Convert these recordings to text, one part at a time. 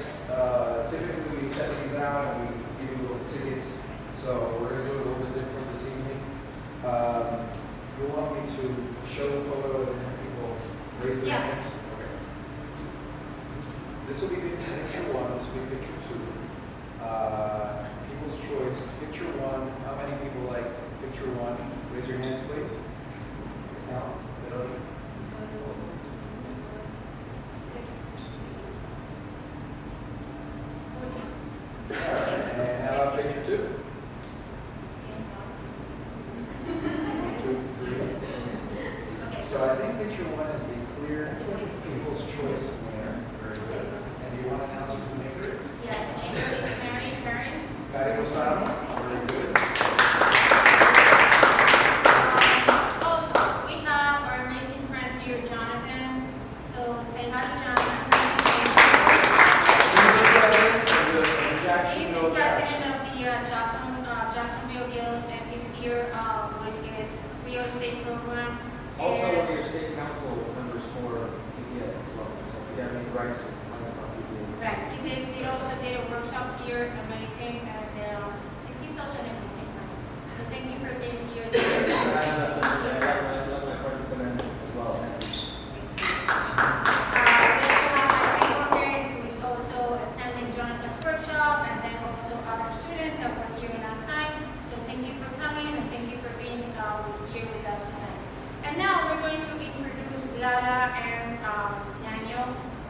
guys, typically we set these out and we give you little tickets, so we're going to do it a little bit different this evening. You want me to show the photo and then people raise their hands? Okay. This will be picture one, this will be picture two. People's choice, picture one. How many people like picture one? Raise your hands, please. Now, and how about picture two? So I think picture one is the clear people's choice winner. Very good. And do you want to announce who the maker is? Yes, the maker is Mary Karen. Patty Rosado. Very good. Also, we have our amazing friend here, Jonathan. So say hi to Jonathan. He's the president of the Jacksonville Guild, and he's here with his real estate program. Also, one of your state council members for PPA as well. So if you have any gripes or complaints about PPA. Right, he also did a workshop here, amazing, and he's also an amazing friend. So thank you for being here. I have something that I love my friends come in as well. Who is also attending Jonathan's workshop, and then also our students that were here last time. So thank you for coming, and thank you for being here with us tonight. And now we're going to introduce Laura and Daniel,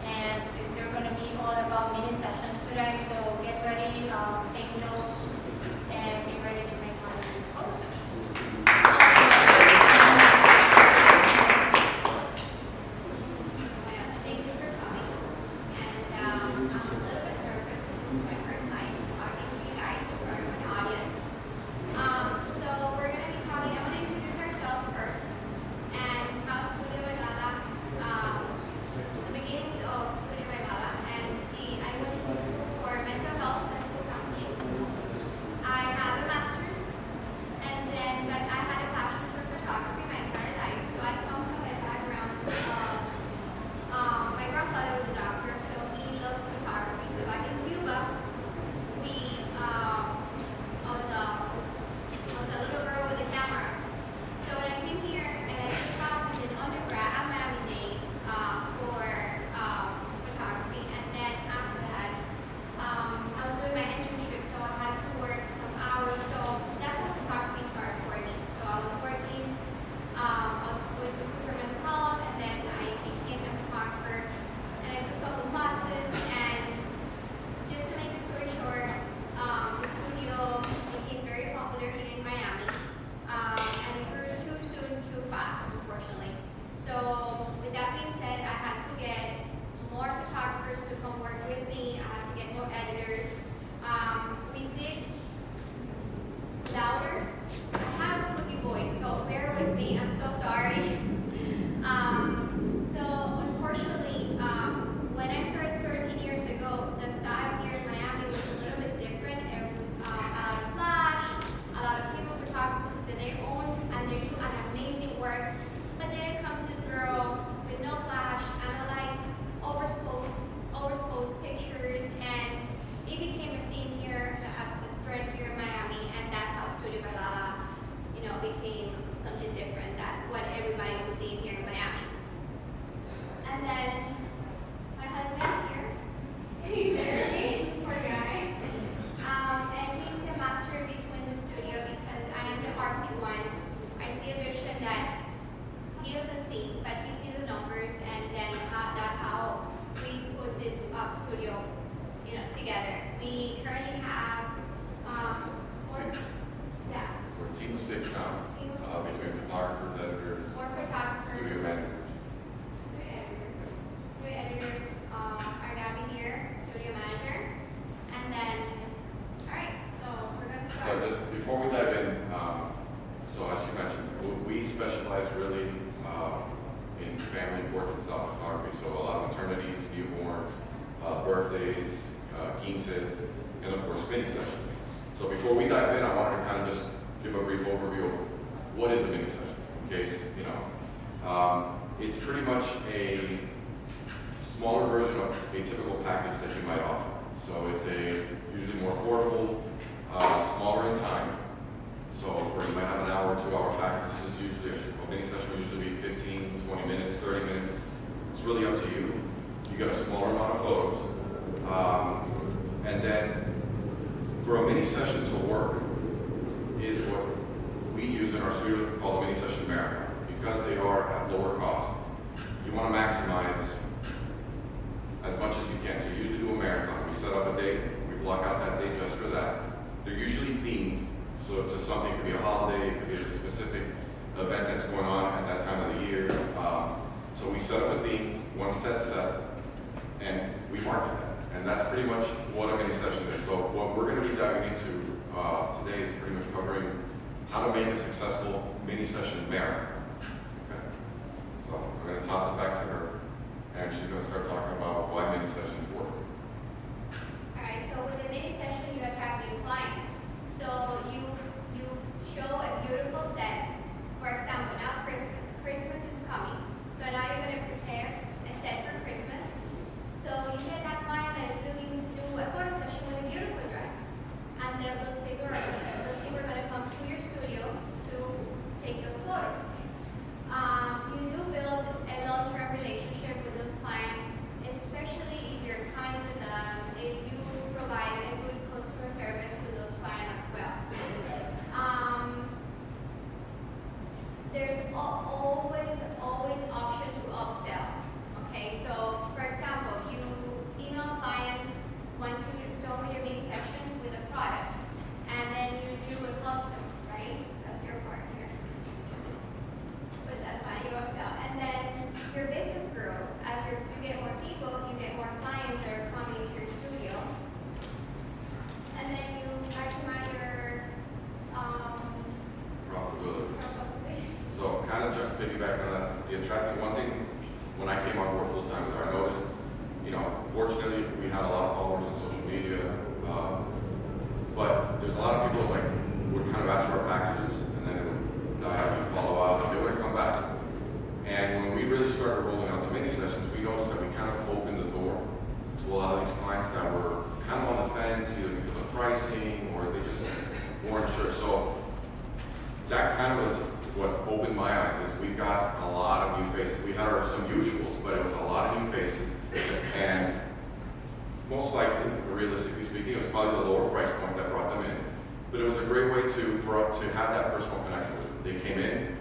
and they're going to be all about mini sessions today. So get ready, take notes, and be ready to make one of your photo sessions. Thank you for coming, and I'm a little bit nervous. This is my first time talking to you guys in front of an audience. So we're going to be talking, I'm going to introduce ourselves first, and how Studio Bailada, the beginnings of Studio Bailada, and I went to school for mental health and school counseling. I have a master's, and then, but I had a passion for photography my entire life, so I come from a background of my grandfather was a doctor, so he loved photography. So back in Cuba, I was a little girl with a camera. So when I came here and I took classes in undergrad at Miami-Dade for photography, and then after that, I was doing my internship, so I had to work some hours. So that's when photography started for me. So I was working. I was going to school for mental health, and then I became a photographer, and I took a couple classes, and just to make the story short, the studio became very popular here in Miami, and it grew too soon, too fast, unfortunately. So with that being said, I had to get more photographers to come work with me. I had to get more editors. We did louder. I have a squeaky voice, so bear with me. I'm so sorry. So unfortunately, when I started 13 years ago, the style here in Miami was a little bit different. It was a lot of flash, a lot of people photographers that they owned, and they do an amazing work. But then comes this girl with no flash, and I like overexposed pictures, and it became a theme here, a thread here in Miami, and that's how Studio Bailada, became something different than what everybody was seeing here in Miami. And then my husband here, he married me, poor guy, and he's the master between the studio because I am the artsy one. I see a vision that he doesn't see, but he sees the numbers, and then that's how we put this studio, together. We currently have We're a team of 6 now, Team of 6. between photographers, editors, 4 photographers, studio managers. 3 editors, our Gabby here, studio manager, and then, all right, so we're going to So start. just before we dive in, so as you mentioned, we specialize really in family portrait style photography. So a lot of maternities, newborns, birthdays, quinces, and of course mini sessions. So before we dive in, I wanted to kind of just give a brief overview of what is a mini session, in case, it's pretty much a smaller version of a typical package that you might offer. So it's a usually more affordable, smaller in time. So where you might have an hour or 2 hour package, this is usually a mini session will usually be 15, 20 minutes, 30 minutes. It's really up to you. You get a smaller amount of photos. And then for a mini session to work is what we use in our studio called a mini session marathon. Because they are at lower cost, you want to maximize as much as you can. So you usually do a marathon. We set up a date, we block out that date just for that. They're usually themed, so it's something, it could be a holiday, it could be a specific event that's going on at that time of the year. So we set up a theme, one set, and we market that. And that's pretty much what a mini session is. So what we're going to be diving into today is pretty much covering how to make a successful mini session marathon. Okay. So I'm going to toss it back to her, and she's going to start talking about why mini sessions work. All right, so with a mini session, you attract new clients. So you show a beautiful set. For example, now Christmas. Christmas is coming. So now you're going to prepare a set for Christmas. So you get that client that is looking to do a photo session with a beautiful dress. And then those people are going to come to your studio to take those photos. You do build a long-term relationship with those clients, especially if you're kind to them, if you provide a good customer service to those clients as well. There's always option to upsell. Okay, so for example, you email a client once you're done with your mini section with a product, and then you do a custom, right? That's your part here. But that's fine, you upsell. And then your business grows. As you get more people, you get more clients that are coming to your studio. And then you maximize your Profitability. profitability. So kind of just piggyback on that, the attracting one thing, when I came on board full time, I noticed, fortunately we had a lot of followers on social media, but there's a lot of people like would kind of ask for our packages and then it would die out, you'd follow out, and they wouldn't come back. And when we really started rolling out the mini sessions, we noticed that we kind of opened the door to a lot of these clients that were kind of on the fence, either because of pricing or they just weren't sure. So that kind of was what opened my eyes, is we got a lot of new faces. We had some usuals, but it was a lot of new faces. And most likely, realistically speaking, it was probably the lower price point that brought them in. But it was a great way for us to have that personal connection with them. They came in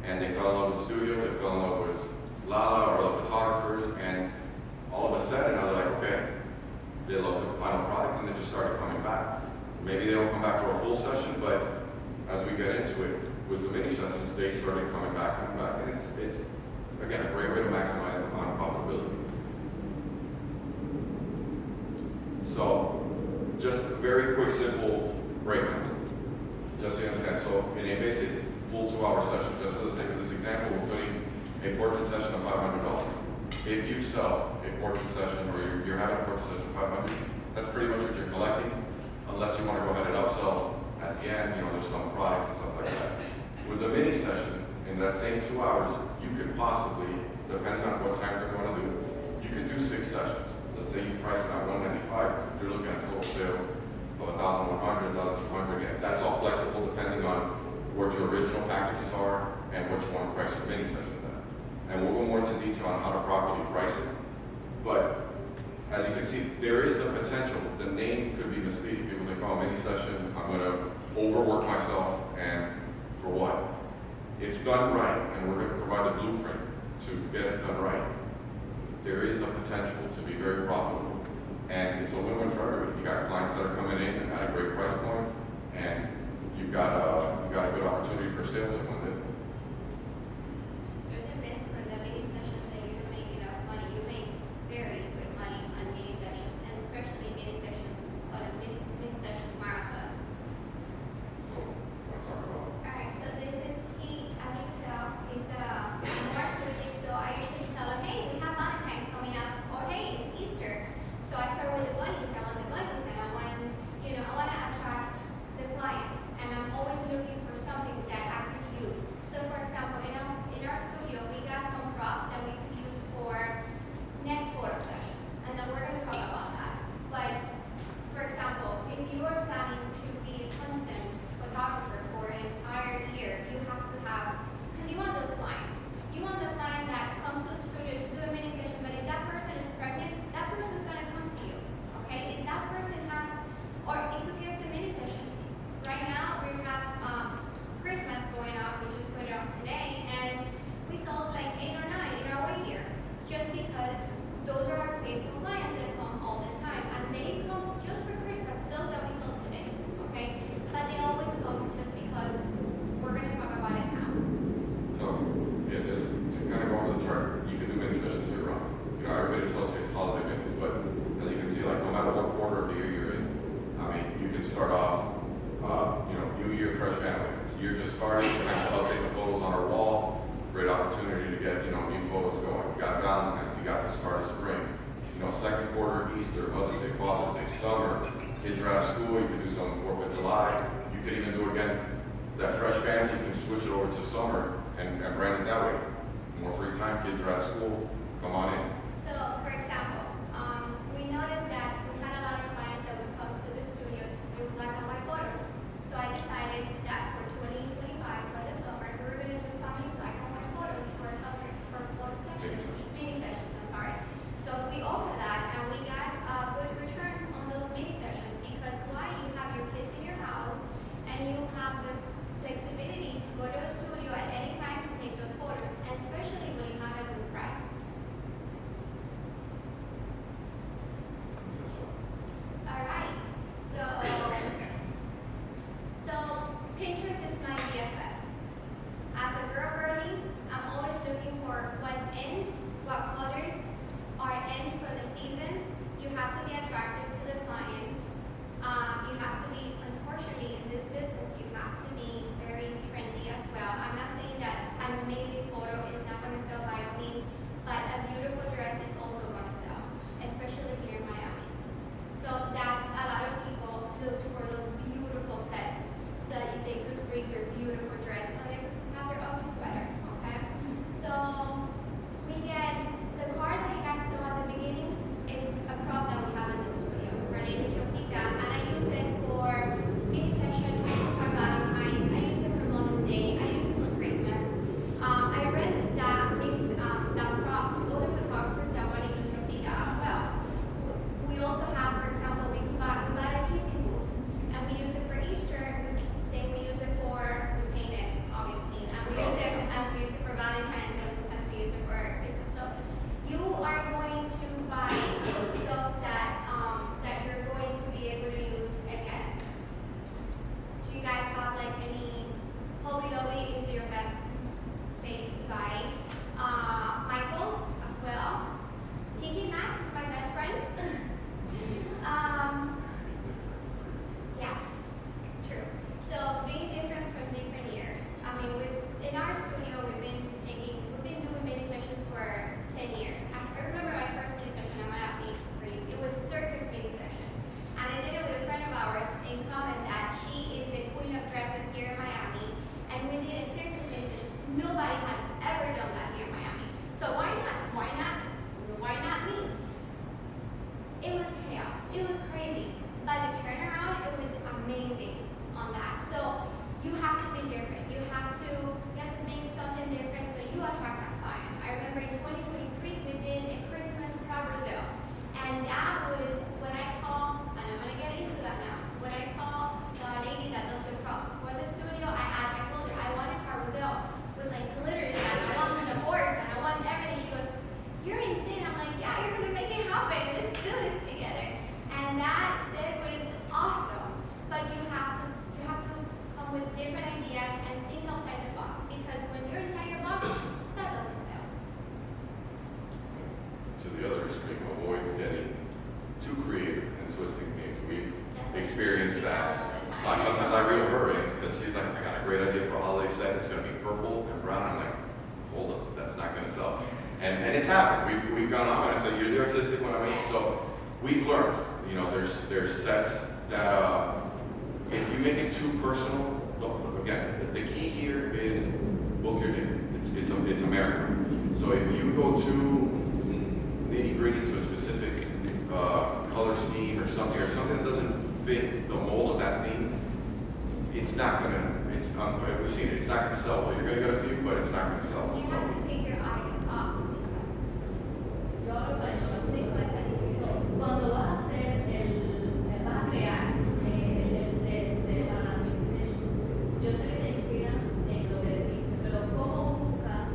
and they fell in love with the studio, they fell in love with Lala or the photographers, and all of a sudden they're like, okay, they love the final product and they just started coming back. Maybe they don't come back for a full session, but as we get into it, with the mini sessions, they started coming back, and it's again a great way to maximize on profitability. So, just a very quick, simple breakdown, just so you understand. So, in a basic full 2 hour session, just for the sake of this example, we're putting a portrait session of $500. If you sell a portrait session, or you're having a portrait session of $500, that's pretty much what you're collecting, unless you want to go ahead and upsell at the end. There's some products and stuff like that. With a mini session, in that same 2 hours, you could possibly, depending on what time you're going to do, you could do 6 sessions. Let's say you price it at $195, you're looking at total sales of $1,100, $1,200 again. That's all flexible depending on what your original packages are and what you want to price your mini sessions at. And we'll go more into detail on how to properly price it. But as you can see, there is the potential. The name could be misleading. People think, oh, mini session, I'm going to overwork myself, and for what? If done right, and we're going to provide a blueprint to get it done right, there is the potential to be very profitable. And it's a win-win for everybody. You got clients that are coming in at a great price point, and you've got a good opportunity for sales at one day. There's a myth for the mini sessions that you don't make enough money. You make very good money on mini sessions, and especially mini sessions on a mini sessions marathon. So let's talk about it. Alright, so this is, as you can tell, he's more artistic, so I usually tell him, hey, we have Valentine's coming up, or hey, it's Easter. you can start off, New Year, fresh family. You're just starting, kind of update the photos on our wall. Great opportunity to get, new photos going. You got Valentine's, you got the start of spring. Second quarter, Easter, Mother's Day, Father's Day, summer. Kids are out of school, you can do something 4th of July. You could even do, again, that fresh family, you can switch it over to summer and brand it that way. More free time, kids are out of school, come on in. So, for example, we noticed that we had a lot of clients that would come to the studio to do black and white photos. So I decided that for 2025, for the summer, we were going to do family black and white photos for summer, for photo sessions, mini sessions, I'm sorry. So we offer that, and we got a good return on those mini sessions because why? You have your kids in your house, and you have the flexibility to go to a studio at any time to take those photos, and especially when you have a good price. All right, so Pinterest is my BFF. As a girly, I'm always looking for what's in, what colors are in for the season. You have to be attractive to the client. You have to be, unfortunately, in this business, you have to be very trendy as well. I'm not saying that an amazing photo is not going to sell by all means, but a beautiful dress is also going to sell, especially here in Miami. So that's a lot of people look for those beautiful sets so that they could bring their beautiful dress or they could have their ugly sweater. Okay? So we get the card that you guys saw at the beginning. It's a prop that we have in the studio. Her name is Rosita, and I use it for mini sessions, for Valentine's. I use it for Mother's Day. I use it for Christmas. I rented that prop to other photographers that want to use Rosita as well. We also have, for example, we buy a kissing booth, and we use it for Easter. We use it for, we paint it, obviously, and we use it for Valentine's, and sometimes we use it for Christmas. So you are going to buy stuff that you're going to be able to use again. Do you guys have like any Hobby Lobby is your best place to buy? Michael's as well. TK Maxx is my best friend. Yes, true. So being different from different years. I mean, in our studio, we've been doing mini sessions for 10 years. I remember my first mini session at Miami. It was a circus mini session, and I did it with a friend of ours in common that she is the queen of dresses here in Miami, and we did a circus mini session. Nobody had ever done that here in Miami. So why not? Why not me? It was chaos. It was crazy. But the turnaround, it was amazing on that. So you have to be different. You have to make something different so you attract that client. I remember in 2023 we did a Christmas carousel, and that was what I call, and I'm gonna get into that now. What I call the lady that does the props for the studio. I told her I want a carousel with like glitters, and I want the horse, and I want everything. She goes, "You're insane." I'm like, "Yeah, you're gonna make it happen. Let's do this together." And that set was awesome. But you have to come with different ideas and think outside the box, because when you're inside your box, that doesn't sell. To the other extreme, avoid getting too creative and twisting things. We've experienced that. So sometimes I reel her in because she's like, "I got a great idea for a holiday set. It's going to be purple and brown." I'm like, "Hold up, that's not going to sell." And it's happened. We've gone off, and I said, "You're the artistic one." I mean, so we've learned. There's sets that if you make it too personal, again, the key here is book your day. It's America. So if you go too nitty-gritty to a specific color scheme or something that doesn't fit the mold of that theme, it's not gonna. We've seen it. It's not gonna sell. Well, you're gonna get a few, but it's not gonna sell. You have to pick your audience up. Yo hablo español. Sí, cuéntame. So, cuando vas a hacer vas a crear el set para la mini session, yo sé que te inspiras en lo que dijiste, pero ¿cómo buscas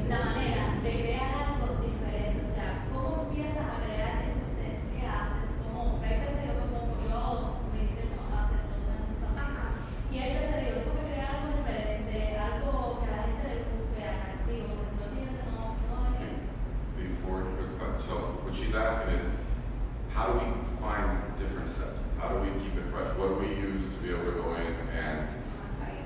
la manera de crear algo diferente? O sea, ¿cómo empiezas a crear ese set? ¿Qué haces? ¿Cómo? Hay veces yo me pongo, yo hago mini session hace 2 años también, y hay veces digo, tengo que crear algo diferente, algo que a la gente le guste, atractivo, How do we keep it fresh? What do we use to be able to go in and I'll tell you.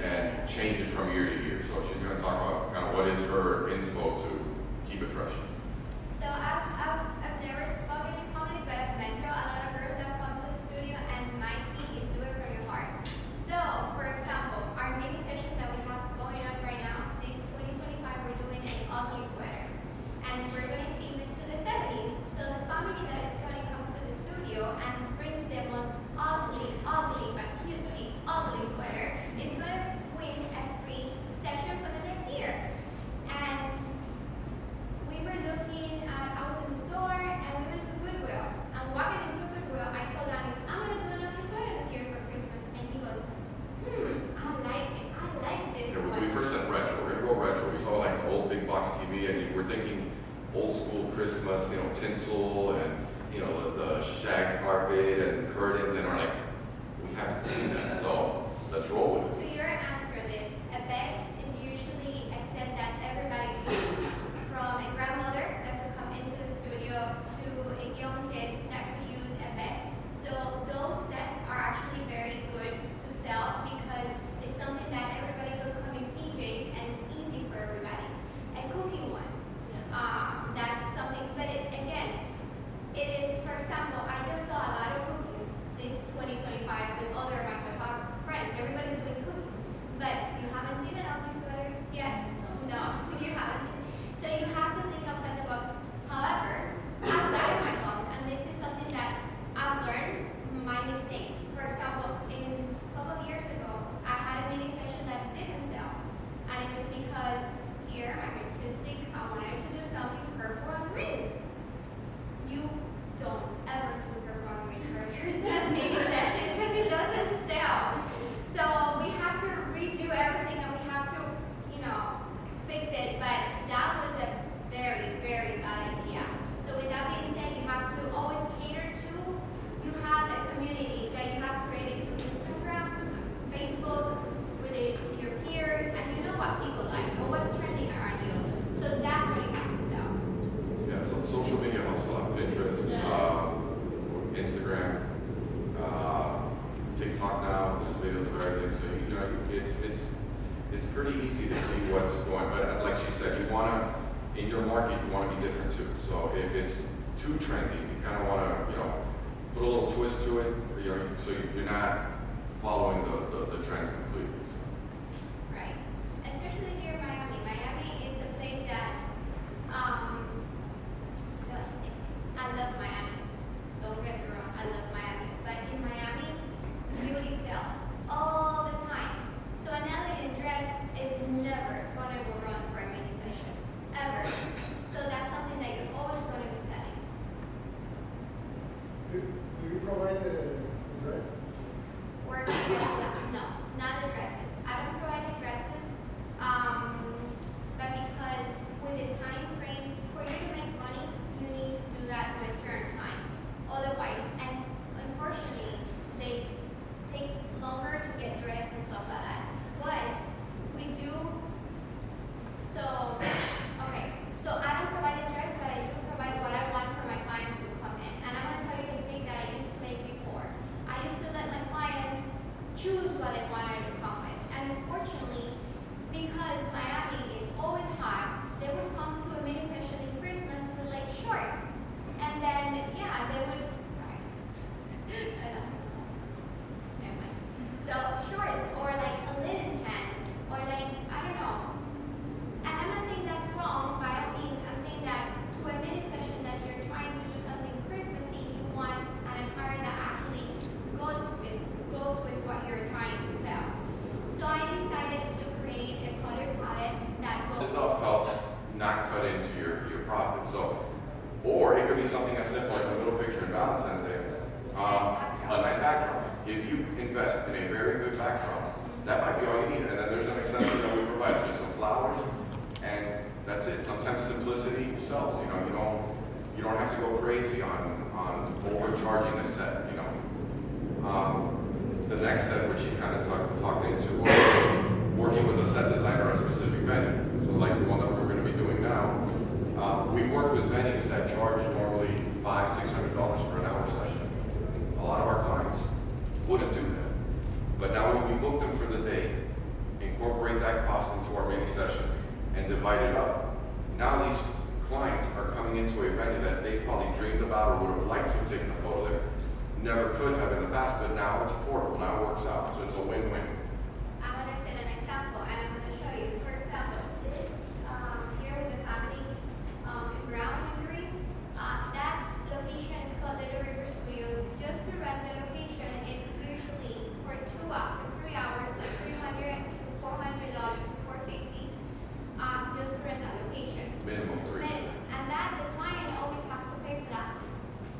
and change it from year to year? So she's going to talk about kind of what is her inspo to keep it fresh. So I've never spoken in public, but I've mentored a lot of girls that come to the studio, and my key is do it from your heart. So, for example, our mini session that we have going on right now, this 2025, we're doing an ugly sweater. And we're going to theme it to the 70s. So the family that is going to come to the studio and brings the most ugly, but cutesy, ugly sweater is going to win a free session for the next year. And we were looking at, I was in the store and we went to Goodwill. And walking into Goodwill, I told Danny, I'm going to do an ugly sweater this year for Christmas. And he goes, I like it. I like this Yeah, one. we first said retro. We're going to go retro. We saw like the old big box TV, and we're thinking old school Christmas, tinsel and, the shag carpet and curtains, and we're like, we haven't seen that, so let's roll with it. To your answer this, a bed is usually a set that everybody uses, from a grandmother that could come into the studio to a young kid that could use a bed. So those sets are actually very good to sell because it's something that everybody could come in PJs and it's easy for everybody. A cooking one, that's something, but again, it is, for example, I just saw a lot of cookings this 2025 with other of my photographer friends. Everybody's doing cooking, but you haven't seen an ugly sweater yet? No, you haven't. So you have to think outside the box. However, I've got in my box, and this is something that I've learned my mistakes. For example, a couple of years ago, I had a mini session that didn't sell, and it was because here I'm artistic. I wanted to do something purple and green. You don't ever do purple and green for a Christmas mini session because it doesn't sell. So we have to redo everything and we have to, fix it. But that was a very, very bad idea. So with that being said, you have to always cater to, you have a community that you have created through Instagram, Facebook, with your peers, and you know what people like, know what's trending around you. So that's what you have to sell. Yeah, so social media helps a lot. Pinterest, Instagram, TikTok now, there's videos of everything. So, it's pretty easy to see what's going. But like she said, in your market, you want to be different too. So if it's too trendy, you kind of want to, put a little twist to it, so you're not following the trends completely. So. Right. Especially here in Miami. Miami is a place that, I love Miami. Don't get me wrong, I love Miami. But in Miami, beauty sells all the time. So an elegant dress is never going to go wrong for a mini session. Ever. So that's something that you're always going to be selling. Do you provide the dress? Or no, not the dresses. I don't provide the dresses, but because with the time frame, for you to make money, you need to do that with a certain time. Otherwise, and unfortunately, they take longer to get dressed and stuff like that. But we do, so I don't provide the dress, but I do provide what I want for my clients to come in. And I'm going to tell you a mistake that I used to make before. I used to let my clients choose what they wanted to come with. And unfortunately, because Miami is always hot, they would come to a mini session in Christmas with like shorts. And then, they would, sorry. Never mind. So shorts or like a linen pants or like, I don't know. And I'm not saying that's wrong by all means. I'm saying that to a mini session that you're trying to do something Christmassy, you want an attire that actually goes with what you're trying to sell. So I decided to create a color palette that This goes. stuff helps not cut into your profit. So, or it could be something as simple like a little picture in Valentine's Day. A nice backdrop. If you invest in a very good backdrop, that might be all you need. And then there's an accessory that we provide, just some flowers, and that's it. Sometimes simplicity sells. You don't have to go crazy on overcharging a set. The next set, which you kind of talked into, was working with a set designer at a specific venue. So like the one that we're going to be doing now, we've worked with venues that charge normally $500-600 for an hour session. A lot of our clients never could have in the past, but now it's affordable, now it works out, so it's a win-win. I'm going to set an example, and I'm going to show you. For example, this here with the family in Brown and Green, that location is called Little River Studios. Just to rent the location, it's usually for 3 hours, like $300 to $400 to $450, just to rent that location. Minimum 3. Minimum. And that the client always have to pay for that.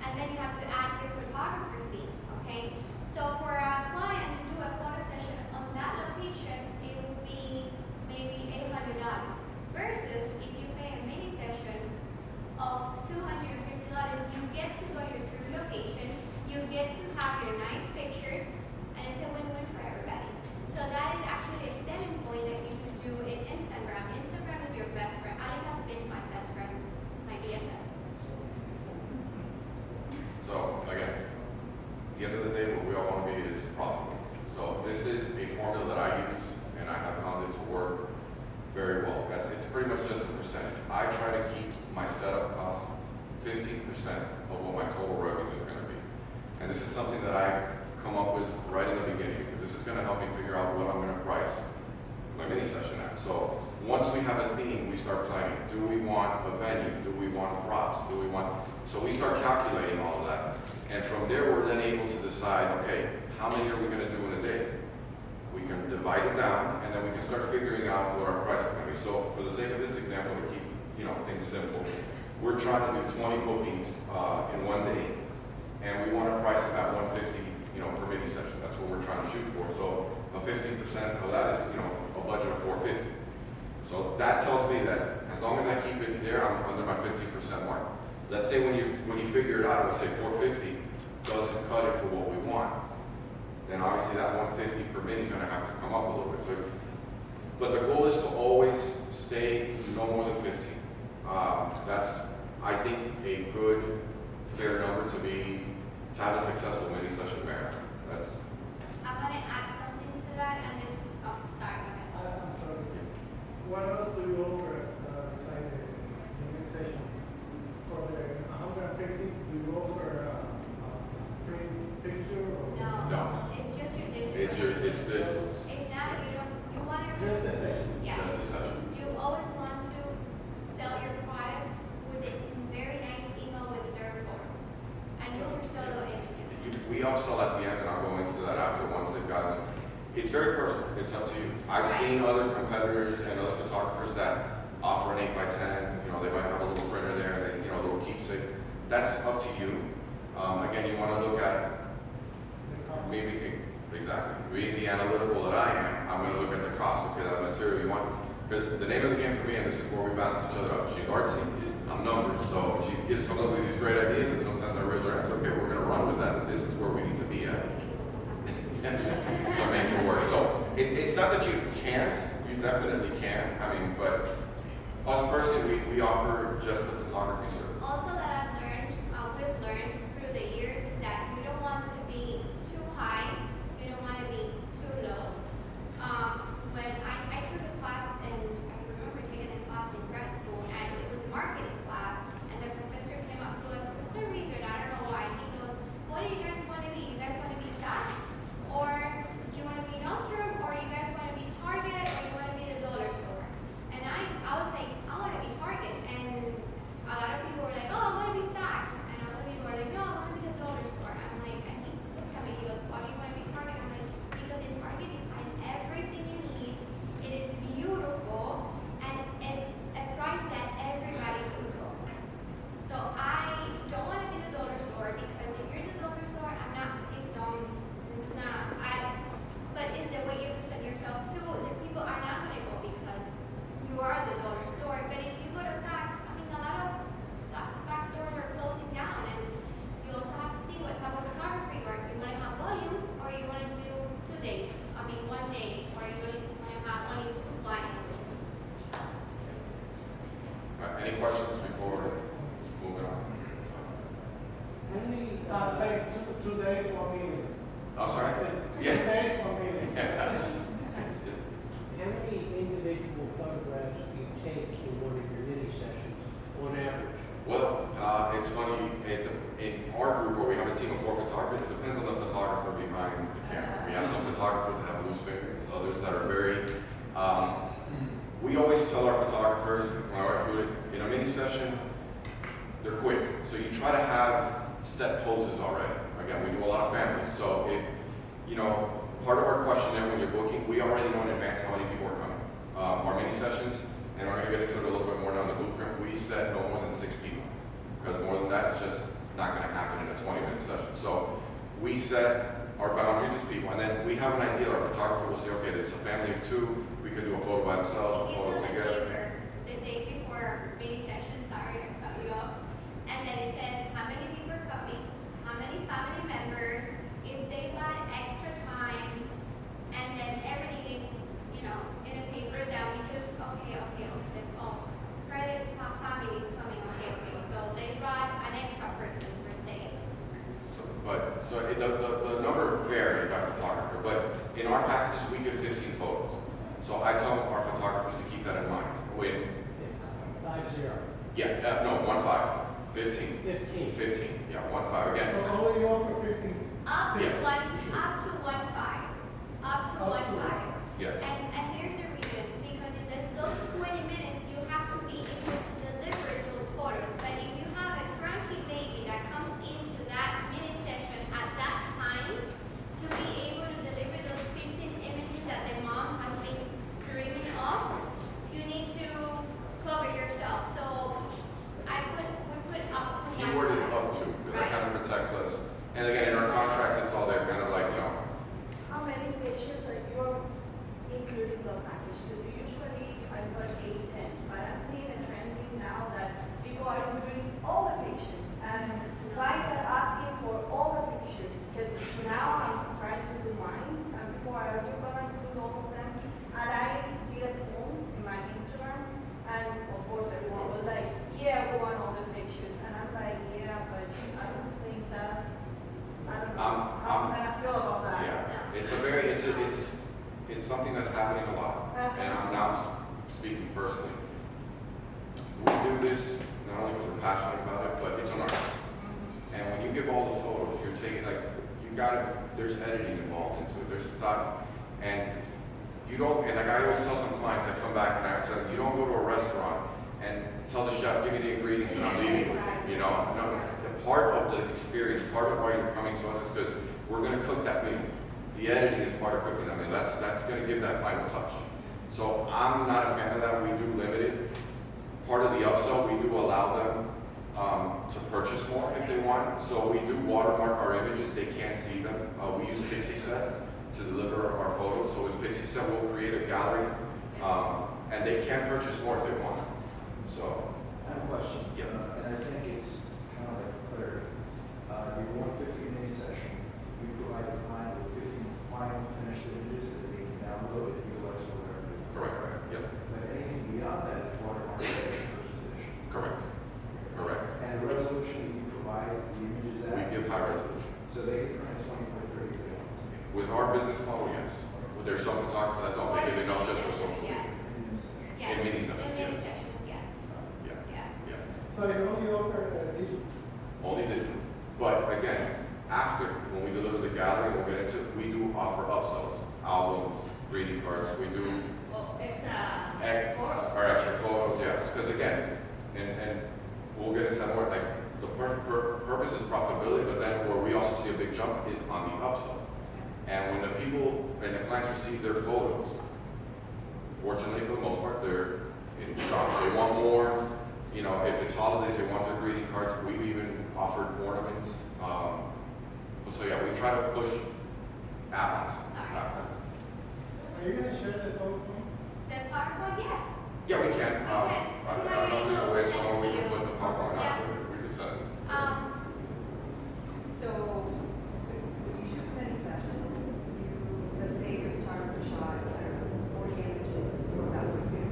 And then you have to add your photographer fee, okay? So for a client to do a photo session on that location, it would be maybe $800. Versus if you pay a mini session of $250, you get to go your dream location, you get to have your nice pictures, and it's a win-win for everybody. So that is actually a selling point that you can do in Instagram. Instagram is your best friend. Alice has been my best friend, my BFF. So again, at the end of the day, what we all want to be is profitable. So this is a formula that I use, and I have found it to work very well. It's pretty much just a percentage. I try to keep my setup costs 15% of what my total revenue is going to be. And this is something that I come up with right in the beginning, because this is going to help me figure out what I'm going to price my mini session at. So once we have a theme, we start planning. Do we want a venue? Do we want props? Do we want... So we start calculating all of that. And from there, we're then able to decide, okay, how many are we going to do in a day? We can divide it down, and then we can start figuring out what our price is going to be. So for the sake of this example, to keep things simple, we're trying to do 20 bookings in one day, and we want to price it at $150, per mini session. That's what we're trying to shoot for. So a 15% of that is, a budget of $450. So that tells me that as long as I keep it there, I'm under my 15% mark. Let's say when you figure it out, I would say $450 doesn't cut it for what we want. Then obviously that $150 per mini is going to have to come up a little bit. So, but the goal is to always stay no more than 15. That's, I think, a good, fair number to have a successful mini session marathon. That's. I'm going to add something to that, and this is, oh, sorry, go ahead. I'm sorry. What else do you offer besides the next session? For the 150, do you offer a print picture or? No, it's just your digital. It's the. If not, you want to. Just the session? Yeah. Just the session. You always want to sell your products with a very nice email with their photos. And you can sell the images. We upsell at the end, and I'll go into that after once they've gotten. It's very personal. It's up to you. I've seen other competitors and other photographers that offer an 8x10. They might have a little printer there, and a little keepsake. That's up to you. Again, you want to look at maybe exactly being the analytical that I am. I'm going to look at the cost. Okay, that material you want, because the name of the game for me, and this is where we balance each other up. She's artsy. I'm numbers, so she gives some of these great ideas, and sometimes I realize, okay, we're going to run with that, but this is where we need to be at. So make it work. So it's not that you can't, you definitely can. But us personally, we offer just the photography service. Also that we've learned through the years is that you don't want to be too high, you don't want to be too low. When I took a class, and I remember taking a class in grad school, and it was a marketing class, and the professor came up to us, for some reason, I don't know why, he goes, what do you guys want to be? You guys want to be Saks? Or do you want to be Nordstrom? Or you guys want to be Target? Or you want to be the dollar store? And I was like, I want to be Target. And a lot of people were like, oh, I want to be Saks. And other people were like, no, I want to be the dollar store. I'm like, and he looked at me, he goes, why do you want to be Target? I'm like, because in Target you find everything you need. It is beautiful, and it's a price that everybody can go. So I don't want to be the dollar store, because if you're the dollar store, I'm not, please don't, this is not, but it's the way you present yourself too. The people are not going to go because you are the dollar store. But if you go to Saks, a lot of Saks stores are closing down, and you also have to see what type of photography you are. If you want to have volume, or you want to do 2 days, 1 day, or you want to have only 2 clients. Any questions before moving on? How many, say 2 days for me. I'm sorry? 2 days for me. How many individual photographs do you take in one of your mini sessions on average? Well, it's funny, in our group where we have a team of 4 photographers, it others that are very, we always tell our photographers, when I do it, in a mini session, they're quick. So you try to have set poses already. Again, we do a lot of families. So if, you know, part of our questionnaire when you're booking, we already know in advance how many people are coming. Our mini sessions, and we're going to get into it a little bit more down the blueprint, we set no more than 6 people. Because more than that, it's just not going to happen in a 20-minute session. So we set our boundaries as people, and then we have an idea. Our photographer will say, okay, it's a family of 2. We could do a photo by themselves, a photo It's on the together. paper the day before mini session, sorry to cut you off. And then it says how many people are coming, how many family members, if they want extra time, and then everything is, you know, in a paper that we just, okay, oh, Friday's family is coming, okay. So they brought an extra person per se. The number varies by photographer, but in our packages, we give 15 photos. So I tell our photographers to keep that in mind. 50. Yeah, no, 15. 15. 15, yeah, 15 again. So only offer 15. Up to Yes. 1.5. Up to 1.5. Yes. And here's the reason, because in those 20 minutes, you have to be able to deliver those photos. But if you have a cranky baby that comes into that mini session at that time, to be able to deliver those 15 images that the mom has been dreaming of, you need to cover yourself. So we put up to 1.5. Keyword is up to, because that kind of protects us. And again, in our contracts, it's all there, kind of like, you know, How many patients are you including the package? Because usually I've got 8, 10, but I'm seeing a trending now that people are including all the patients, and clients are asking for all the pictures. Because now I'm trying to do mine, and people are you gonna include all of them? And I did a poll in my Instagram, and of course everyone was like, yeah, we want all the pictures, and I'm like, yeah, but I don't think that's. I don't know how I'm gonna feel about that. yeah, it's something that's happening a lot. And I'm now speaking personally. We do this not only because we're passionate about it, but it's an art. And when you give all the photos, you're taking there's editing involved into it. There's thought, and you don't. And like I always tell some clients that come back and I say, you don't go to a restaurant and tell the chef, give me the ingredients and I'm leaving with you. You know, no. Part of the experience, part of why you're coming to us is because we're going to cook that meal. The editing is part of cooking that meal. That's going to give that final touch. So I'm not a fan of that. We do limited. Part of the upsell, we do allow them to purchase more if they want. So we do watermark our images. They can't see them. We use PixieSet to deliver our photos. So with PixieSet, we'll create a gallery, and they can purchase more if they want. So I have a question. Yeah. And I think it's kind of like clarity. Your 150 mini session, you provide the client with 15 final finished images that they can download and utilize for whatever. correct. Yep. But anything beyond that is watermark purchase edition. Correct. And the resolution you provide the images We at, give high resolution. so they can print 24, 30 if they want. With our business model, yes. There's some photographers that don't. They give enough just for social. Yes. Yes. In mini sessions, In mini yes. sessions, yes. Yeah. So you only offer digital. Only digital. But again, after, when we deliver the gallery, we'll get into, we do offer upsells, albums, greeting cards, we do Extra photos. our extra photos, yes. Because again, and we'll get into that more, like the purpose is profitability, but then where we also see a big jump is on the upsell. And when the people and the clients receive their photos, fortunately for the most part, they're in shock. They want more. You know, if it's holidays, they want their greeting cards. We've even offered ornaments. So yeah, we try to push add-ons. Are you gonna share the PowerPoint? The PowerPoint, yes. Yeah, we can. I don't know if there's a way somewhere we can put the PowerPoint Yeah. after. We could send it. So when you shoot the mini session, let's say your photographer shot, I don't know, 40 images, that would be.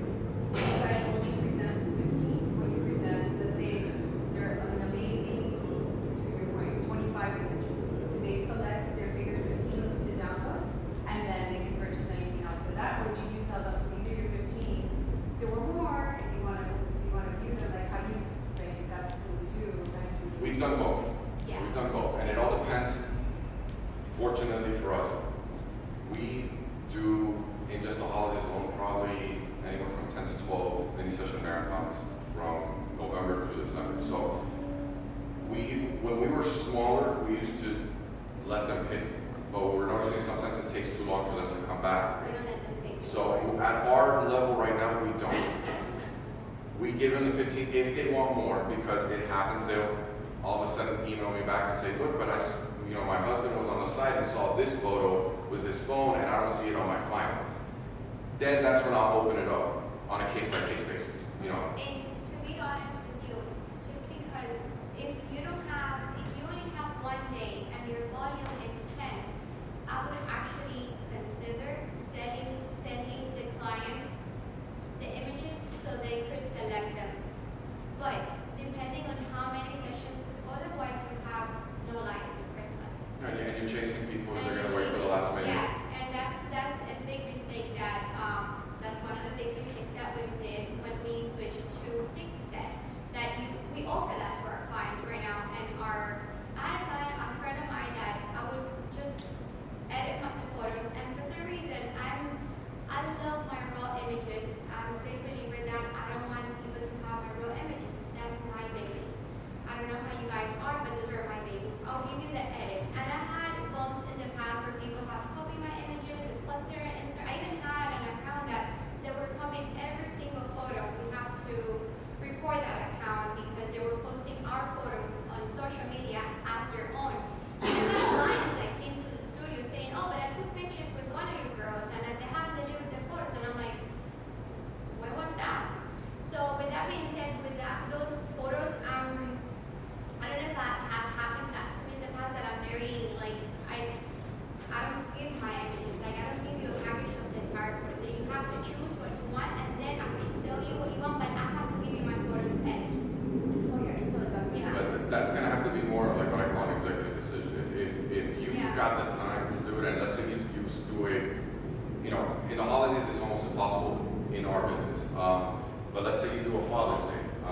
You guys only present 15, when you present, let's say you're an amazing, to your point, 25 images. Do they select their favorite 15 to download? used to let them pick, but we're noticing sometimes it takes too long for them to come back. We don't let them pick. So at our level right now, we don't. We give them the 15 if they want more, because it happens. They'll all of a sudden email me back and say, look, but my husband was on the site and saw this photo with his phone, and I don't see it on my file. Then that's when I'll open it up on a case-by-case basis. And to be honest with you, just because if you only have one day and your volume is 10, I would actually consider sending the client the images so they could select them. But depending on how many sessions, because otherwise you have no life for Christmas. And you're chasing people, and And they're going to you're wait for the last minute. Yes, and that's a big mistake that's one of the big mistakes that we did when we switched to Pixie that we offer that to our clients right now, and I had a friend of mine that I would just edit up the photos, and for some reason I love my raw images. I'm a big believer that I don't want people to have my raw images. That's my baby. I don't know how you guys are, but those are my babies. I'll give you the edit. And I had bumps in the past where people have copied my images and posted it on Insta. I even had an account that they were copying every single photo. We have to report that account because they were posting our photos on social media as their own. And I had clients that came to the studio saying, oh, but I took pictures with one of you girls and they haven't delivered the photos. And I'm like, when was that? So with that being said, those photos, I don't know if that has happened to me in the past, that I'm very, I don't give my images, I don't give you a package of the entire photo. So you have to choose what you want, and then I can sell you what you want, but I have to give you my photos edited. Oh, yeah, no, exactly. Yeah. But that's going to have to be more like what I call an executive decision. If you've Yeah. got the time to do it, and let's say you do in the holidays, it's almost impossible in our business. But let's say you do a Father's Day. I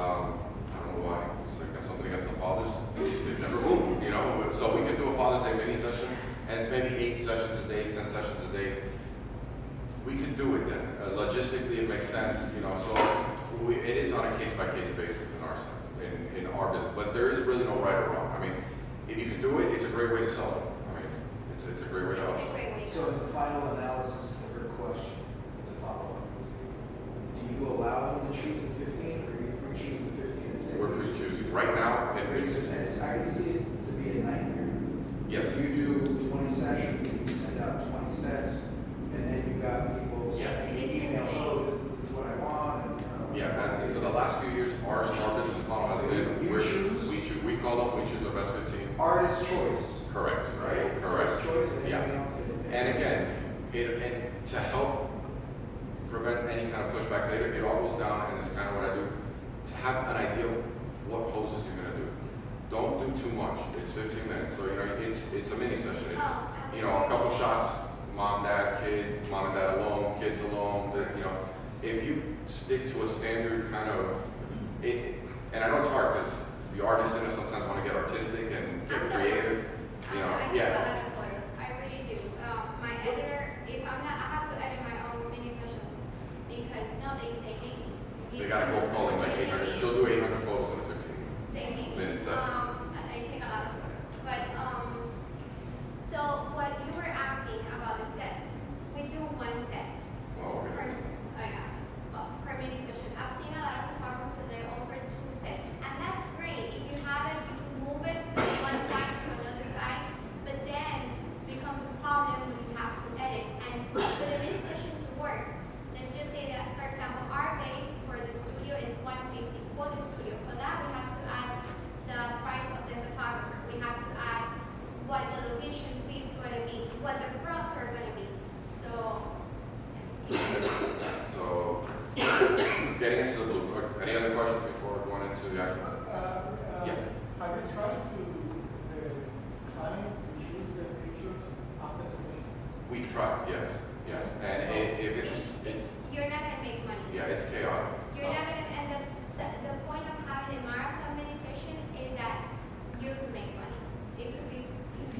don't know why. It's like that's something against the fathers. They've never moved, So we can do a Father's Day mini session, and it's maybe 8 sessions a day, 10 sessions a day. We could do it then. Logistically, it makes sense, So it is on a case-by-case basis in our business. But there is really no right or wrong. I mean, if you can do it, it's a great way to sell it. I mean, it's a great way to It's help. a great way. So in the final analysis to her question, as a follow-up, do you allow them to choose the 15, or you pre-choose the 15 and say? We're pre-choosing. Right now, I can see it to be a nightmare. yes. If you do 20 sessions, and you send out 20 sets, and then you got people sending emails, oh, this is what I want, and, Yeah, and for the last few years, our business model has been You choose? we call them, we choose our best 15. Artist choice, Correct. right? Correct. Artist choice, and Yeah. everything else. And again, and to help prevent any kind of pushback later, it all goes down, and it's kind of what I do, to have an idea of what poses you're going to do. Don't do too much. It's 15 minutes, so it's a mini session. It's a couple shots, mom, dad, kid, mom and dad alone, kids alone. If you stick to a standard kind of and I know it's hard because the artists in us sometimes want to get artistic and get creative. I take a lot of photos. I really do. My editor, if I'm not, I have to edit my own mini sessions because they hate me. They gotta go calling like 800. She'll do 800 photos in a 15. They hate me. Minute session. And I take a lot of photos. But so what you were asking about the sets, we do one set Oh, per, okay. per mini session. I've seen a lot of photographers that they offer 2 sets, and that's great. If you have it, you can move it from one side to another side, but then becomes a problem when you have to edit. And for the mini session to work, let's just say that, for example, our base for the studio is $150 for the studio. For that, we have to add the price of the photographer. We have to add what the location fee is going to be, what the props are going to be. So, So, getting into the blue. Any other questions before going into the actual? Yeah. Have you tried to client to choose the pictures after the session? We tried, yes. And if it's you're not going to make money. yeah, it's chaotic. You're not going to, and the point of having a marathon mini session is that you could make money. It could be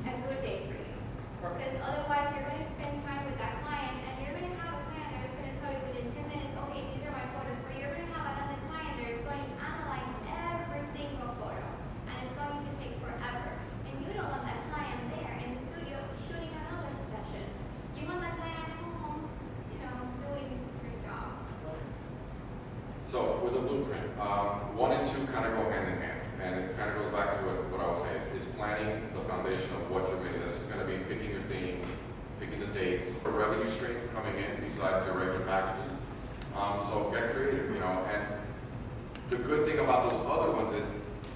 a good day for you. Because otherwise you're going to spend time with that client, and you're going to have a client that is going to tell you within 10 minutes, okay, these are my photos, but you're going to have another client that is going to analyze every single photo, and it's going to take forever. And you don't want that blueprint. 1 and 2 kind of go hand in hand, and it kind of goes back to what I was saying, is planning the foundation of what you're making. This is going to be picking your theme, picking the dates, a revenue stream coming in besides your regular packages. So get creative, you know, and the good thing about those other ones is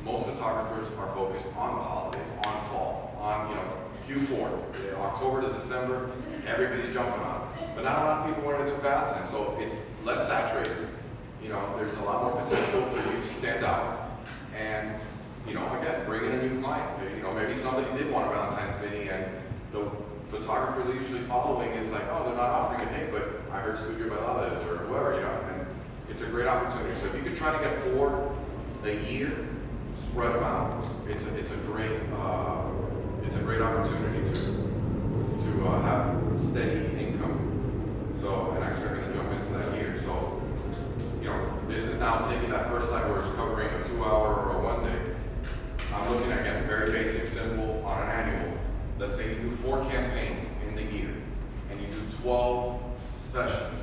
most photographers are focused on the holidays, on fall, on, you know, Q4, you know, October to December, everybody's jumping on it. But not a lot of people want to do Valentine's, so it's less saturated. You know, there's a lot more potential for you to stand out. And, you know, again, bring in a new client. You know, maybe somebody did want a Valentine's mini, and the photographer they're usually following is like, oh, they're not offering it, hey, but I heard Studio Balada or whoever, you know, and it's a great opportunity. So if you could try to get 4 a year, spread them out. It's a great opportunity to have steady income. So, and actually, I'm going to jump into that here. So, you know, this is now taking that first line where it's covering a 2-hour or a 1 day. I'm looking at, again, very basic, simple on an annual. Let's say you do 4 campaigns in the year, and you do 12 sessions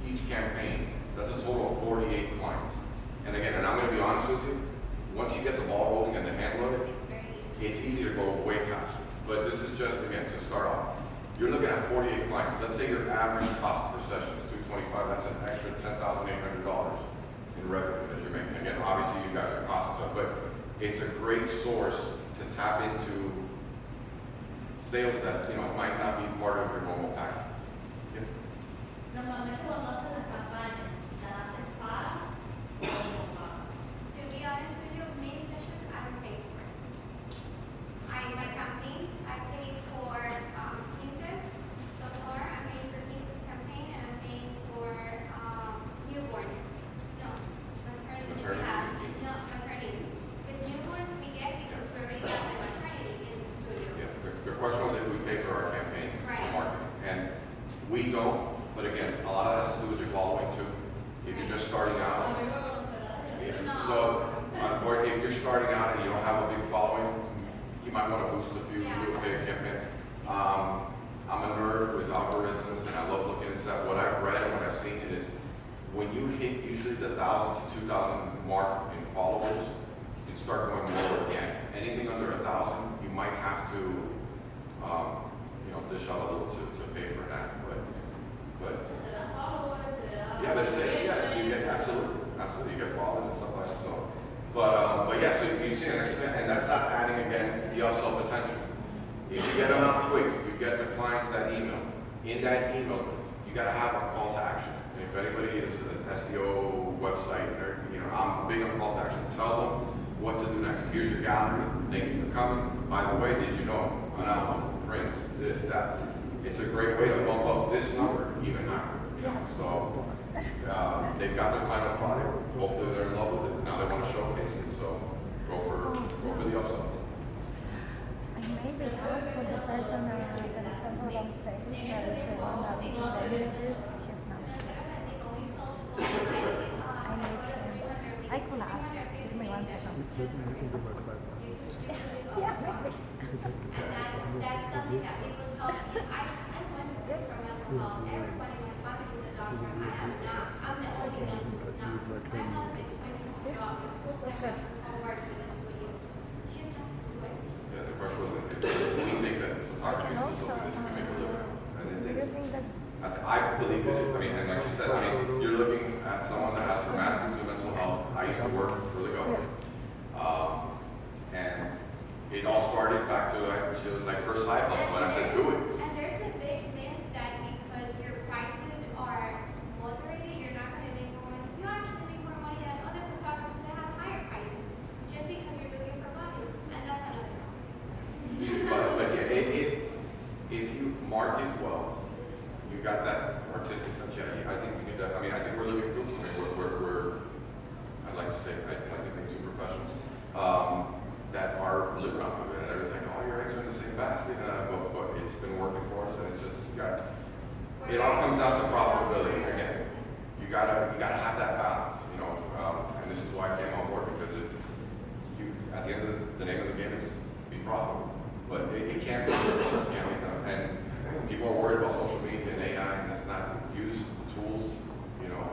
each campaign. That's a total of 48 clients. And again, and I'm going to be honest with you, once you get the ball rolling and the handle of it, it's easy to go way past this. But this is just, again, to start off. You're looking at 48 clients. Let's say your average cost per session is $225. That's an extra $10,800 in revenue that you're making. Again, obviously you got your costs up, but it's a great source to tap into sales that, you know, might not be part of your normal package. Yeah. Normalmente cuando hacen las campañas, ¿las hacen para o no pagas? To be honest with you, many sessions I don't pay for. My campaigns, I pay for Quinces. So far, I'm paying for Quinces campaign, and I'm paying for newborns. No, maternities. Maternity. No, maternities. Because newborns we get because we already got the maternity in the studio. Yeah, the question was if we pay for our campaigns, Right. marketing, and we don't. But again, a lot of that has to do with your following too. If you're just starting out, No. so unfortunately, if you're starting out and you don't have a big following, you might want to boost a few. Yeah. Do a paid campaign. I'm a nerd with algorithms, and I love looking into that. What I've read and what I've seen is when you hit usually the 1,000 to 2,000 mark in followers, you start going more organic. Anything under 1,000, you might have to, you know, dish out a little to pay for that. But yeah, but it's yeah, you get absolutely you get followers and stuff like that. So, but yeah, so you see an extra, and that's not adding again the upsell potential. If you get them out quick, you get the clients that email. In that email, you got to have a call to action. And if anybody is an SEO website, or, you know, I'm big on call to action. Tell them what to do next. Here's your gallery. Thank you for coming. By the way, did you know an album, prints, this, that. It's a great way to bump up this number even higher. You know, so they've got their final product. Hopefully they're in love with it. Now they want to showcase it. So go for the upsell. Maybe for the person that is responsible of sales, that is the one that delivers his numbers. I could ask. Give me 1 second. Yeah, maybe. And that's something that people tell me. I went to work for mental health. Everybody in my family is a doctor. I am not. I'm the only one who's not. My husband quit his job. I work with the studio. She just has to do it. Yeah, the question was, we think that photography is still something that you can make a living. And Do you think that I believe it. I mean, and like you said, I mean, you're looking at someone that has her master's in mental health. I used to work for the government. And it all started back to, like, she was like her side hustle, and I said, do it. And there's a big myth that because your prices are moderated, you're not going to make more money. You actually make more money than other photographers that have higher prices, just because you're looking for money, and that's another cost. But yeah, if you market well, you got that artistic touch. Yeah, I think you can. I mean, I think we're living proof. I mean, we're I'd like to say, I'd like to think two professionals that are living off of it. And everyone's like, oh, your eggs are in the same basket. But it's been working for us, and it's just it all comes down to profitability again. You gotta have that balance, you know. And this is why I came on board, because at the end of the name of the game is be profitable. But it can't be, you know, and people are worried about social media and AI, and that's not use the tools, you know.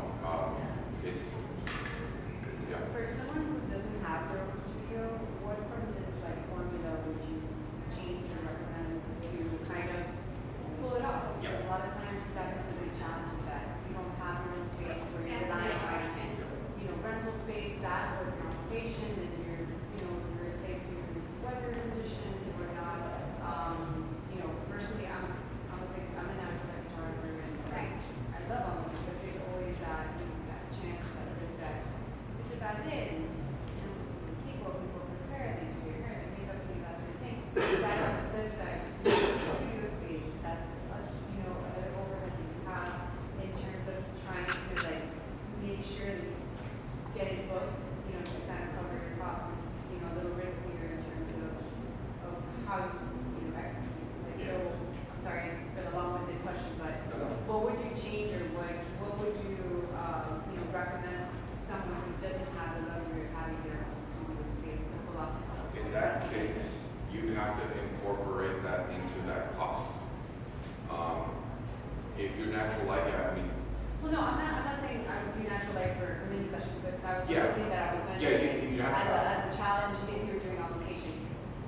natural light, yeah, I mean, Well, no, I'm not saying I would do natural light for mini sessions, but that was just Yeah. something that I was yeah, mentioning you have to. as a challenge if you're doing on location.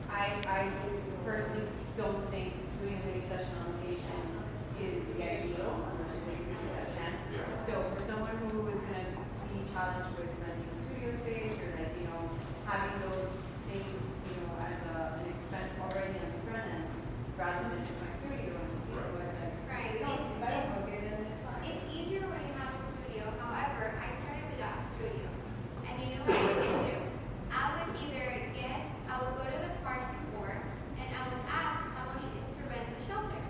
I personally don't think doing a mini session on location is the ideal unless you're going to take that chance. Yeah. So for someone who is going to be challenged with renting a studio space or like, you know, having those things, you know, as an expense already on the front end, rather than just my studio and, you know, Right. you don't, if I don't book it, then it's fine. It's easier when you have a studio. However, I started without a studio. And you know what I used to do? I would go to the park before and I would ask how much it is to rent a shelter.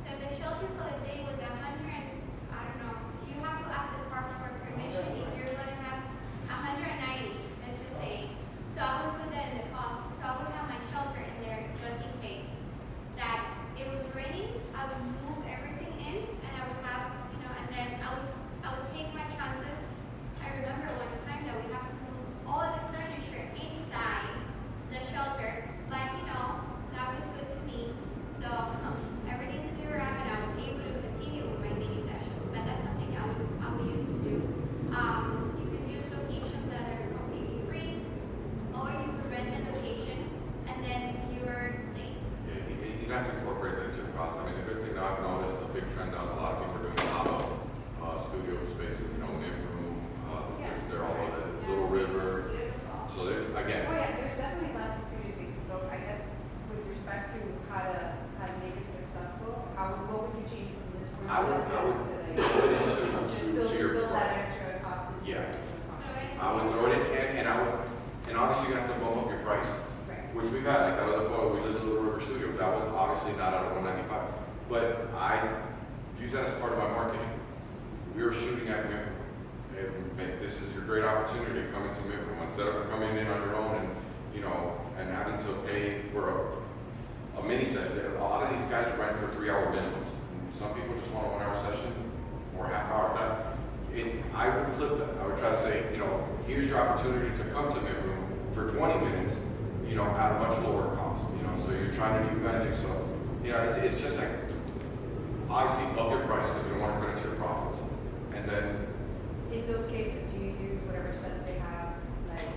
So the shelter for the day was 100, I don't know, you have to ask the park for permission if you're going to have 190, let's just say. So I would put that in the cost. So I would have my shelter in there just in case that it was raining. I would move everything in and I would have, you know, and then I would take my chances. I remember one time that we have to move all the furniture inside the shelter, but you know, that was good to me. So everything cleared up and I was able to continue with my mini sessions. But that's something I would used to do. You can use locations that are completely free, or you can rent a location and then you're safe. Yeah, you have to incorporate that into the cost. I mean, the good thing now I've noticed a big trend now, a lot of people are doing pop-up studio spaces, you know, mid-room, they're all over the Little River. Beautiful. So there's, again, Oh yeah, there's definitely lots of studio spaces, but I guess with respect to how to make it successful, what would you change from this one? I would to put like, it into, just to your build price. that extra cost into Yeah. the additional cost. I would throw it in, and I would, and obviously you have to bump up your price, Right. which we've had, like that other photo, we lived in Little River Studio, that was obviously not out of 195, but I use that as part of my marketing. We were shooting at Mint, and this is your great opportunity to come into Mint Room, instead of coming in on your own and, you know, and having to pay for a mini session. A lot of these guys rent for 3-hour minimums. Some people just want a 1-hour session or half hour. I would flip that. I would try to say, you know, here's your opportunity to come to Mint Room for 20 minutes, you know, at a much lower cost, you know, so you're trying to do value. So, you know, it's just like, obviously, up your prices. You don't want to cut into your profits. And then, In those cases, do you use whatever sets they have, like,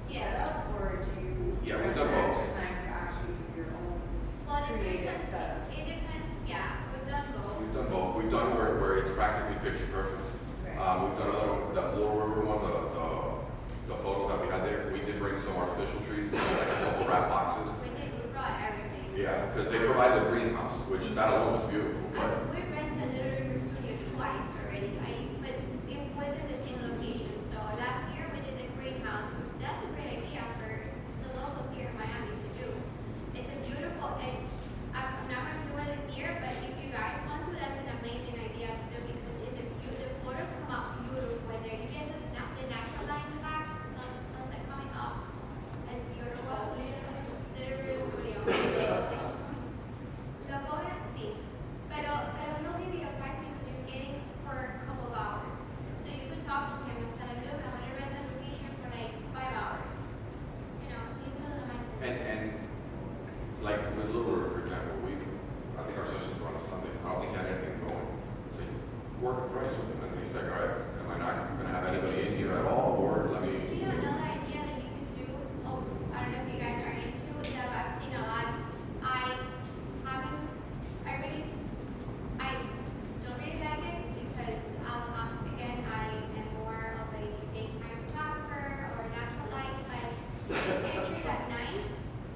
Yes. set up, or do you? Yeah, we've spend done both. extra time to actually do your own Well, it creative depends. setup? It depends. Yeah, we've done both. we've done both. We've done where it's practically picture perfect. Right. We've done that Little River one, the photo that we had there. We did bring some artificial trees, like a couple wrap boxes. We brought everything. Yeah, because they provided a greenhouse, which that alone was beautiful. But We rented Little River Studio twice already. But it wasn't the same location. So last year we did the greenhouse. That's a great idea for the locals here in Miami to do. It's a beautiful. I'm not going to do it this year, but if you guys want to, that's an amazing idea to do because the photos come out beautiful in there. You get the natural light in the back, sunset coming up. It's beautiful. Little River Studio. Lo cobran, sí, pero no give you a price because you're getting for a couple of hours. So you could talk to him and tell him, look, I want to rent the location for like 5 hours. You know, you tell them I said. and like with Little River, for example, I think our sessions were on a Sunday. I don't think he had anything going. So you work a price with him, and he's like, all right, am I not going to have anybody in here at all, or let me? Do you know another idea that you could do? Oh, I don't know if you guys are into that. I've seen a lot. I don't really like it because again, I am more of a daytime photographer or natural light, but those pictures at night,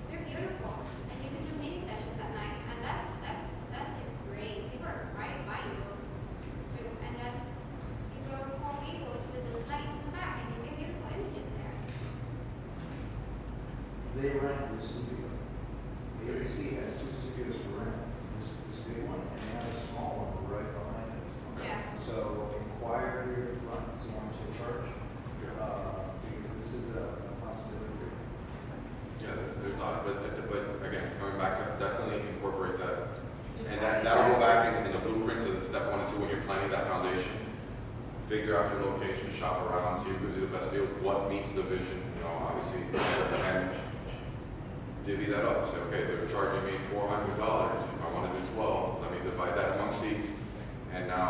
they're beautiful. And you can do mini sessions at night, and that's great. People are buying those too. And you go to Home Gables with those lights in the back and you get beautiful images there. They rent the studio. The ABC has 2 studios for rent. This big one, and they have a small one right behind us. Yeah. So inquire here in front, see how much they charge, because this is a possibility. Yeah, there's not, but again, coming back to definitely incorporate that, and that'll go back in the blueprint to the step 1 and 2 when you're planning that foundation. Figure out your location, shop around, see who gives you the best deal, what meets the vision, you know, obviously, and divvy that up. Say, okay, they're charging me $400. If I want to do 12, let me divide that amongst these. And now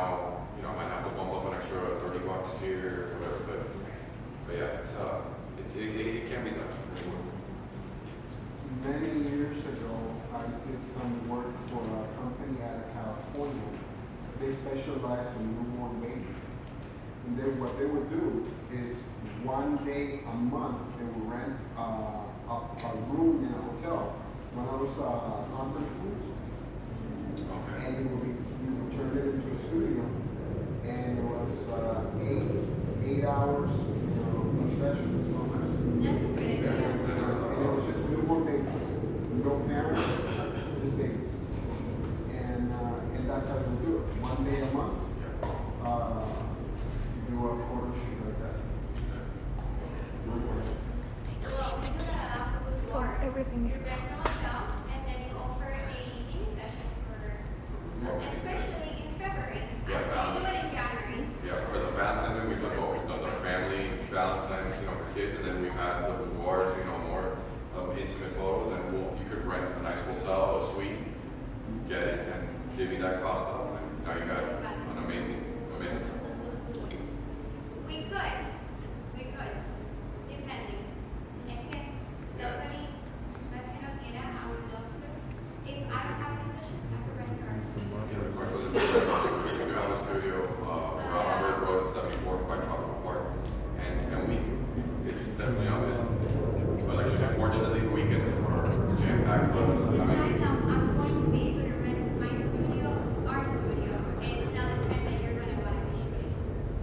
they specialize in newborn babies. And then what they would do is 1 day a month, they would rent a room in a hotel, one of those conference rooms. Okay. And we would turn it into a studio, and it was 8 hours, of sessions. That's a good idea. And it was just newborn babies, no parents, just babies. And that's how we do it. 1 day a month, you do a photo shoot like that. Well, we do that after with So Laura. everything is You rent a hotel, and then you offer a gaming session especially in February. Yeah, Actually, you do it in January. Yeah, for the Valentine's Day, we've done both. We've done the family Valentine's, for kids, and then we've had the boudoirs, more intimate photos, and you could rent a nice hotel, a suite, get it, and give you that cost off, and now you got an amazing. We could, depending. Es que, locally, no es que no quiera, I would love to. If I don't have any sessions, I could rent to our studio. Yeah, of course, we do have a studio around our Bird Road at 74th by Tropical Park, and it's definitely on this. But like, unfortunately, weekends are jam-packed. The time now I'm going to be able to rent my studio, our studio, it's not the time that you're going to want to be shooting.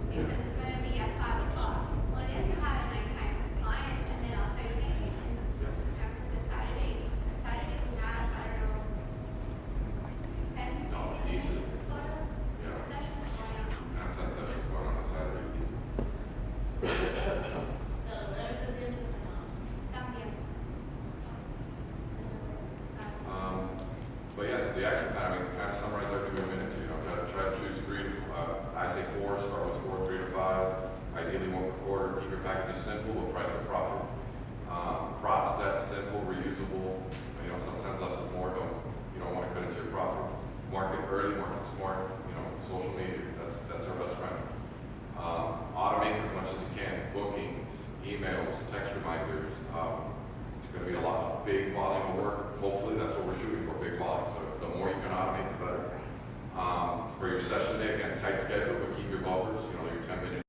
Because it's going to be at 5 o'clock. Unless you have a nighttime client, and then I'll tell you, hey, listen, after the Saturday we have, I don't know, 10, No, 15 easily. photos, Yeah. sessions, why not? I have 10 sessions going on Saturday. Claro, una vez al día entre semana. También. But yes, the action plan, kind of summarize everything we went into, try to choose 3 to, I say 4, start with 4, 3 to 5, ideally 1 per quarter, keep your packages simple, with price for profit. Prop sets, simple, reusable, sometimes less is more, you don't want to cut into your profit. Market early, market smart, social media, that's our best friend. Automate as much as you can, bookings, emails, text reminders, it's going to be a big volume of work. Hopefully, that's what we're shooting for, big volume. So the more you can automate, the better. For your session day, again, tight schedule, but keep your buffers.